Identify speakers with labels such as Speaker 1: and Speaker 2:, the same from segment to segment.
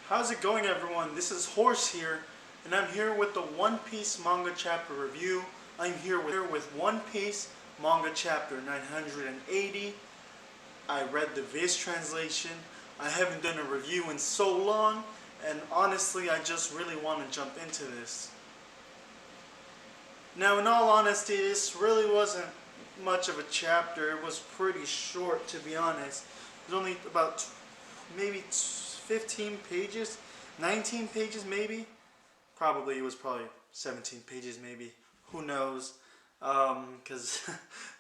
Speaker 1: How's it going, everyone? This is Horse here, and I'm here with the One Piece manga chapter review. I'm here with One Piece manga chapter 980. I read the Viz translation. I haven't done a review in so long, and honestly, I just really want to jump into this. Now, in all honesty, this really wasn't much of a chapter. It was pretty short, to be honest. It was only about maybe 15 pages, 19 pages maybe. It was probably 17 pages maybe. Who knows? Because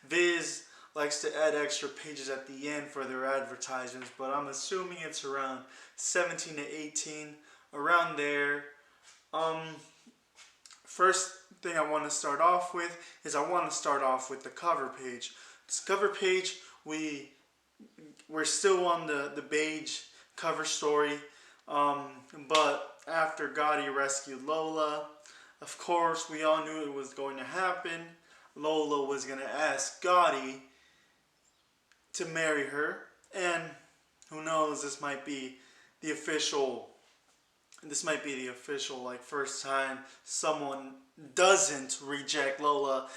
Speaker 1: Viz likes to add extra pages at the end for their advertisements, but I'm assuming it's around 17 to 18, around there. First thing I want to start off with is the cover page. This cover page, we're still on the beige cover story, but after Gotti rescued Lola, of course we all knew it was going to happen. Lola was going to ask Gotti to marry her, and who knows, this might be the official like first time someone doesn't reject Lola.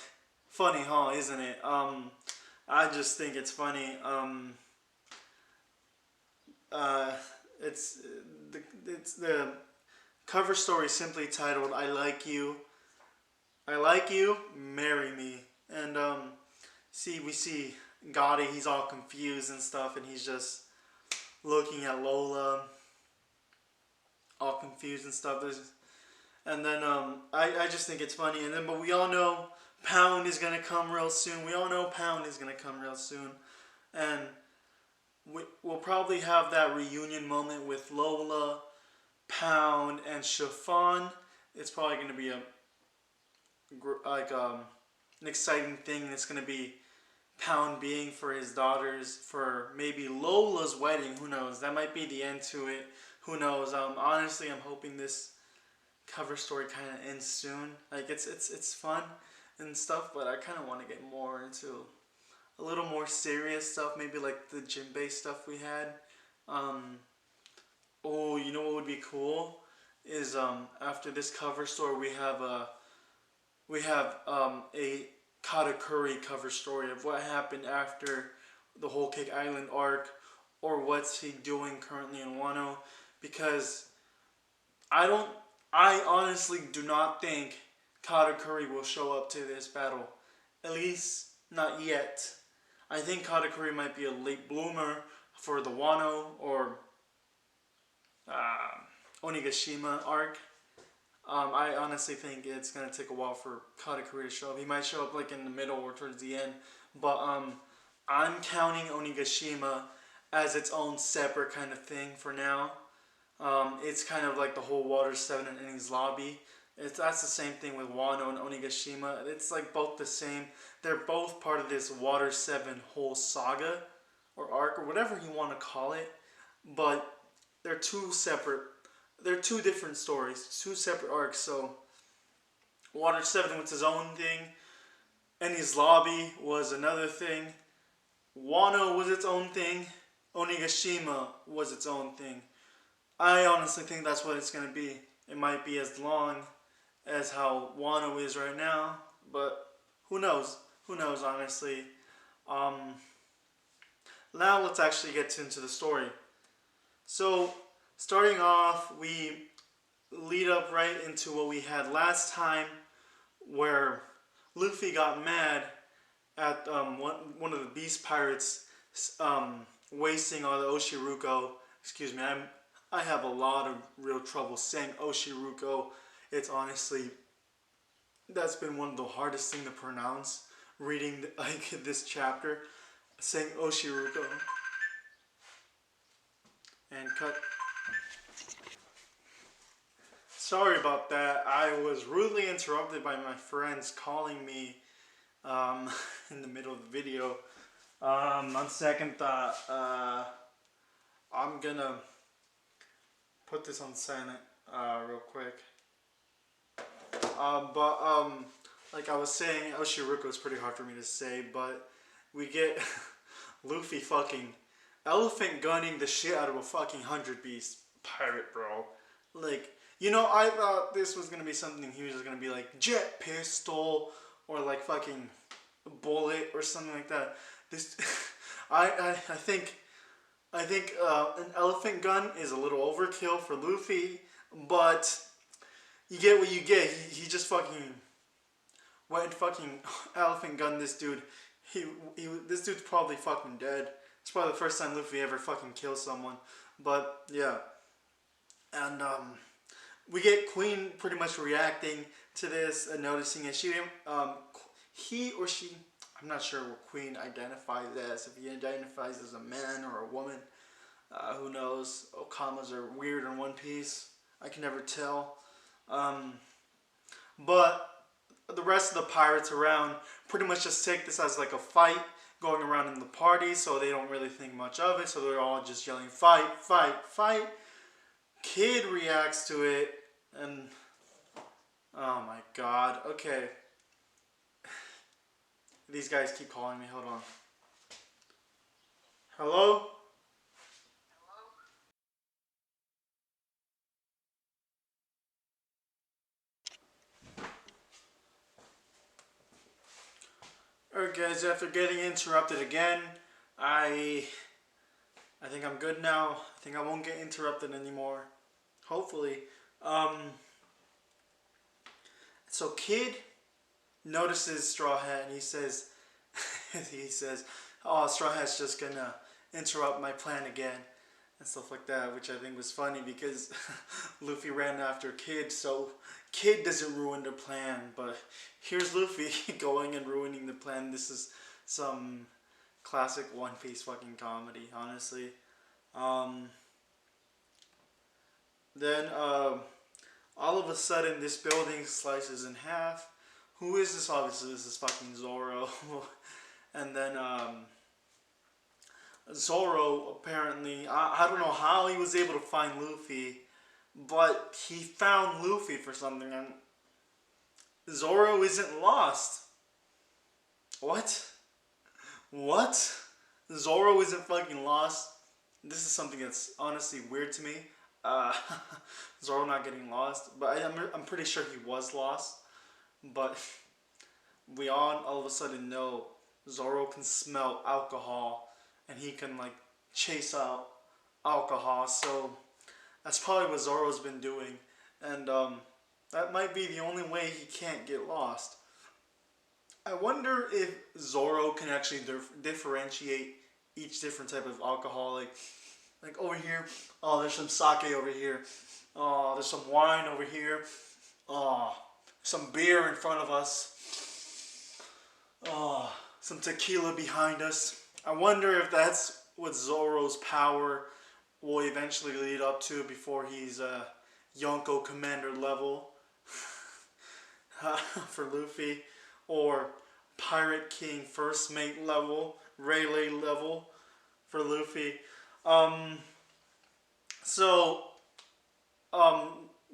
Speaker 1: Funny, huh? Isn't it? I just think it's funny. It's the cover story simply titled "I Like You, Marry Me," and we see Gotti. He's all confused and stuff, and he's just looking at Lola, all confused and stuff. And then I just think it's funny. And then, but we all know Pound is gonna come real soon. And we'll probably have that reunion moment with Lola, Pound, and Chiffon. It's probably gonna be an exciting thing. It's gonna be Pound being for his daughters, for maybe Lola's wedding. Who knows? That might be the end to it. Who knows? Honestly, I'm hoping this cover story kind of ends soon. Like it's fun and stuff, but I kind of want to get more into a little more serious stuff. Maybe like the Jinbei stuff we had. Oh, you know what would be cool is after this cover story we have a Katakuri cover story of what happened after the Whole Cake Island arc, or what's he doing currently in Wano, because I honestly do not think Katakuri will show up to this battle. At least not yet. I think Katakuri might be a late bloomer for the Wano or Onigashima arc. I honestly think it's going to take a while for Katakuri to show up. He might show up like in the middle or towards the end. But I'm counting Onigashima as its own separate kind of thing for now. It's kind of like the whole Water 7 and Enies Lobby. That's the same thing with Wano and Onigashima. It's like both the same. They're both part of this Water 7 whole saga or arc or whatever you want to call it. But they're two different stories, two separate arcs. So Water 7 was his own thing. Enies Lobby was another thing. Wano was its own thing. Onigashima was its own thing. I honestly think that's what it's going to be. It might be as long as how Wano is right now, but who knows? Who knows, honestly. Now let's actually get into the story. So, starting off, we lead up right into what we had last time, where Luffy got mad at one of the Beast Pirates wasting all the Oshiruko. Excuse me, I have a lot of real trouble saying Oshiruko. It's honestly, that's been one of the hardest things to pronounce, reading this chapter, saying Oshiruko. And cut. Sorry about that. I was rudely interrupted by my friends calling me in the middle of the video. On second thought, I'm gonna put this on silent real quick. Like I was saying, Oshiruko is pretty hard for me to say, but we get Luffy fucking elephant gunning the shit out of a fucking 100 beast. pirate, bro. Like, you know, I thought this was gonna be something he was gonna be like jet pistol or like fucking bullet or something like that. This, I think an elephant gun is a little overkill for Luffy, but you get what you get. He just fucking went and fucking elephant gun this dude. This dude's probably fucking dead. It's probably the first time Luffy ever fucking kills someone. But yeah, and we get Queen pretty much reacting to this and noticing it. He or she, I'm not sure what Queen identifies as. If he identifies as a man or a woman, who knows? Okamas are weird in One Piece. I can never tell. But the rest of the pirates around pretty much just take this as like a fight going around in the party, so they don't really think much of it. So they're all just yelling, "Fight, fight, fight!" Kid reacts to it, and oh my god. Okay, these guys keep calling me. Hold on. Hello? Alright guys, after getting interrupted again, I think I'm good now. I think I won't get interrupted anymore. Hopefully. So Kid notices Straw Hat and he says, "Oh, Straw Hat's just gonna interrupt my plan again," and stuff like that, which I think was funny because Luffy ran after Kid, so Kid doesn't ruin the plan, but here's Luffy going and ruining the plan. This is some classic One Piece fucking comedy, honestly. Then all of a sudden this building slices in half. Who is this? Obviously this is fucking Zoro. And then Zoro apparently, I don't know how he was able to find Luffy, but he found Luffy for something, and Zoro isn't lost. What? What? Zoro isn't fucking lost? This is something that's honestly weird to me. Uh, Zoro not getting lost, but I'm pretty sure he was lost. But we all of a sudden know Zoro can smell alcohol, and he can like chase out alcohol. So that's probably what Zoro's been doing, and that might be the only way he can't get lost. I wonder if Zoro can actually differentiate each different type of alcohol. Like over here, oh, there's some sake over here. Oh, there's some wine over here. Oh, some beer in front of us. Oh, some tequila behind us. I wonder if that's what Zoro's power will eventually lead up to before he's Yonko Commander level for Luffy, or Pirate King First Mate level, Rayleigh level for Luffy. So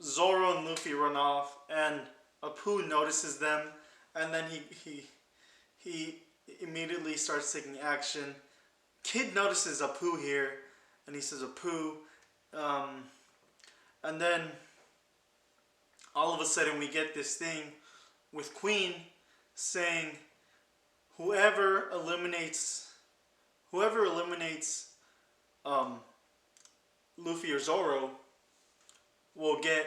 Speaker 1: Zoro and Luffy run off, and APOO notices them, and then he immediately starts taking action. Kid notices APOO here, and he says, "APOO," and then all of a sudden we get this thing with Queen saying, whoever eliminates Luffy or Zoro will get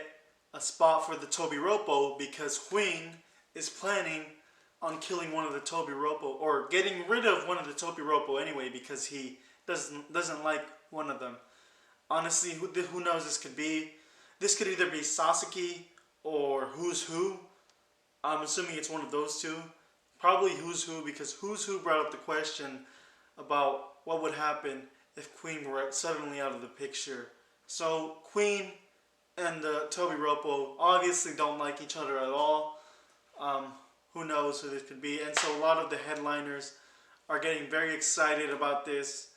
Speaker 1: a spot for the Tobiropo, because Queen is planning on killing one of the Tobiropo, or getting rid of one of the Tobiropo anyway, because he doesn't like one of them. Honestly, who knows this could be? This could either be Sasuke or Who's Who. I'm assuming it's one of those two. Probably Who's Who, because Who's Who brought up the question about what would happen if Queen were suddenly out of the picture. So Queen and the Tobiropo obviously don't like each other at all. Who knows who this could be? And so a lot of the headliners are getting very excited about this.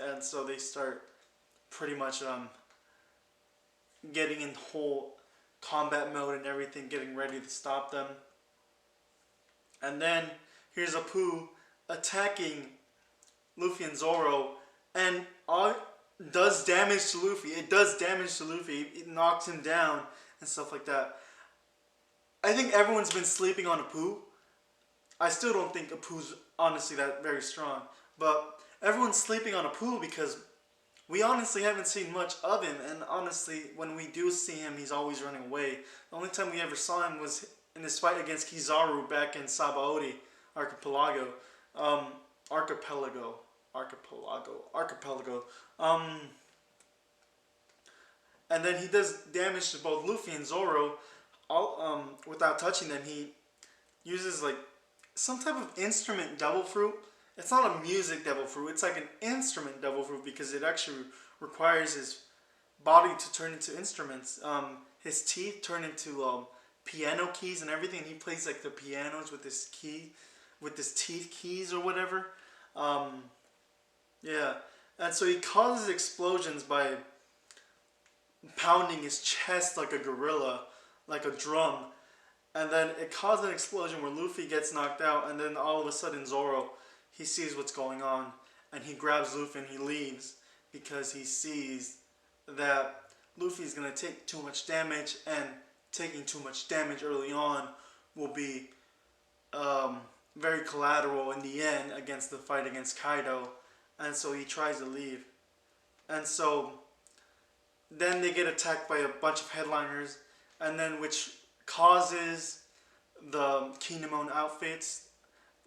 Speaker 1: And so they start pretty much getting in whole combat mode and everything, getting ready to stop them. And then here's APOO attacking Luffy and Zoro, and all does damage to Luffy. It does damage to Luffy. It knocks him down and stuff like that. I think everyone's been sleeping on APOO. I still don't think APOO's honestly that very strong. But everyone's sleeping on APOO because we honestly haven't seen much of him. And honestly, when we do see him, he's always running away. The only time we ever saw him was in his fight against Kizaru back in Sabaody Archipelago. Archipelago. And then he does damage to both Luffy and Zoro. All without touching them, he uses like some type of instrument devil fruit. It's not a music devil fruit. It's like an instrument devil fruit because it actually requires his body to turn into instruments. His teeth turn into piano keys and everything. He plays like the pianos with his teeth keys or whatever. Yeah, and so he causes explosions by pounding his chest like a gorilla, like a drum, and then it causes an explosion where Luffy gets knocked out, and then all of a sudden Zoro, he sees what's going on, and he grabs Luffy and he leaves because he sees that Luffy's gonna take too much damage, and taking too much damage early on will be very collateral in the end against the fight against Kaido, and so he tries to leave, and so then they get attacked by a bunch of headliners, and then which causes the Kinemon outfits,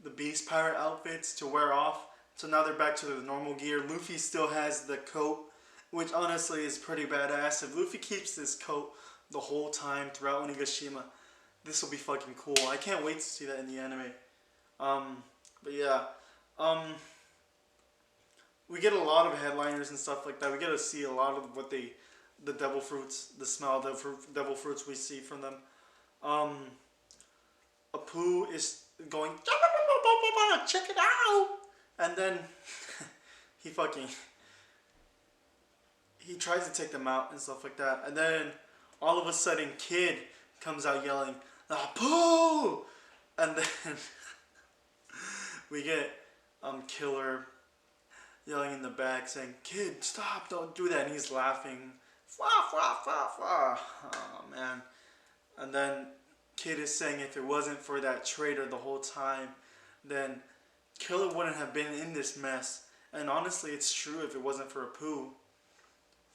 Speaker 1: the Beast Pirate outfits, to wear off. So now they're back to the normal gear. Luffy still has the coat, which honestly is pretty badass. If Luffy keeps this coat the whole time throughout Onigashima, this will be fucking cool. I can't wait to see that in the anime. But yeah, we get a lot of headliners and stuff like that. We get to see a lot of what the devil fruits, the smell of the devil fruits we see from them. APOO is going, check it out, and then he tries to take them out and stuff like that, and then all of a sudden Kid comes out yelling, APOO, and then we get Killer yelling in the back saying, Kid, stop, don't do that, and he's laughing. Oh man. And then Kid is saying if it wasn't for that traitor the whole time, then Killer wouldn't have been in this mess. And honestly, it's true. If it wasn't for APOO,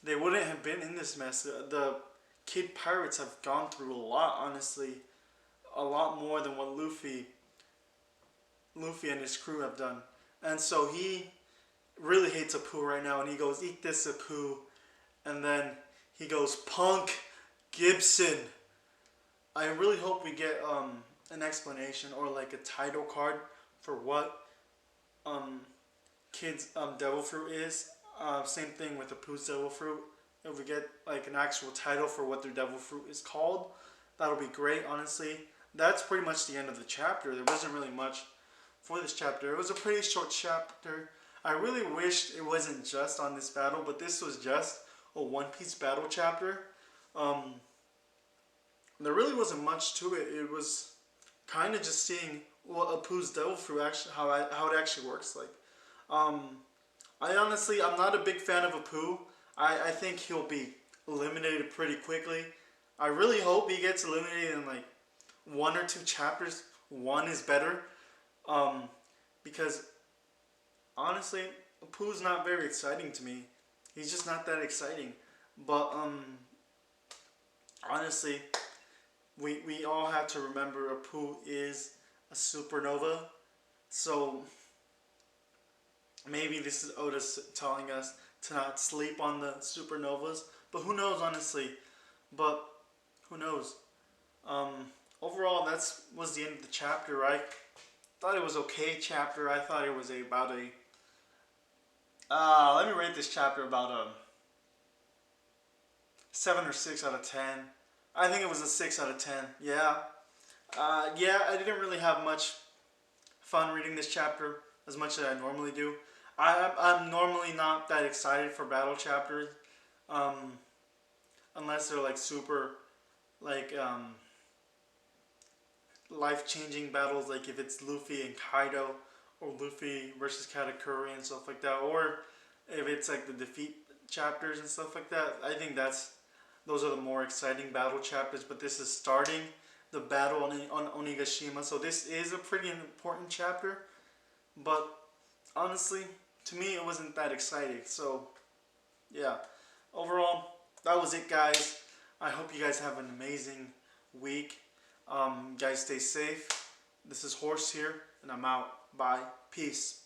Speaker 1: they wouldn't have been in this mess. The Kid Pirates have gone through a lot, honestly. A lot more than what Luffy and his crew have done. And so he really hates APOO right now, and he goes, eat this, APOO. And then he goes, Punk Gibson. I really hope we get an explanation or like a title card for what Kid's devil fruit is. Same thing with APOO's devil fruit. If we get like an actual title for what their devil fruit is called, that'll be great, honestly. That's pretty much the end of the chapter. There wasn't really much for this chapter. It was a pretty short chapter. I really wished it wasn't just on this battle, but this was just a One Piece battle chapter. There really wasn't much to it. It was kind of just seeing what APOO's devil fruit actually, how it actually works like. I'm not a big fan of APOO. I think he'll be eliminated pretty quickly. I really hope he gets eliminated in like 1 or 2 chapters. 1 is better. Because honestly, APOO's not very exciting to me. He's just not that exciting. But honestly, we all have to remember APOO is a supernova. So maybe this is Oda telling us to not sleep on the supernovas. But who knows, honestly. But who knows. Overall, that was the end of the chapter. I thought it was okay chapter. I thought it was about a... let me rate this chapter about a 7 or 6 out of 10. I think it was a 6 out of 10. Yeah. Yeah, I didn't really have much fun reading this chapter as much as I normally do. I'm normally not that excited for battle chapters. Unless they're like super, like, life-changing battles, like if it's Luffy and Kaido, or Luffy versus Katakuri and stuff like that, or if it's like the defeat chapters and stuff like that, I think those are the more exciting battle chapters. But this is starting the battle on Onigashima, so this is a pretty important chapter. But honestly, to me, it wasn't that exciting. So yeah, overall, that was it, guys. I hope you guys have an amazing week. Guys, stay safe. This is Horse here, and I'm out. Bye. Peace.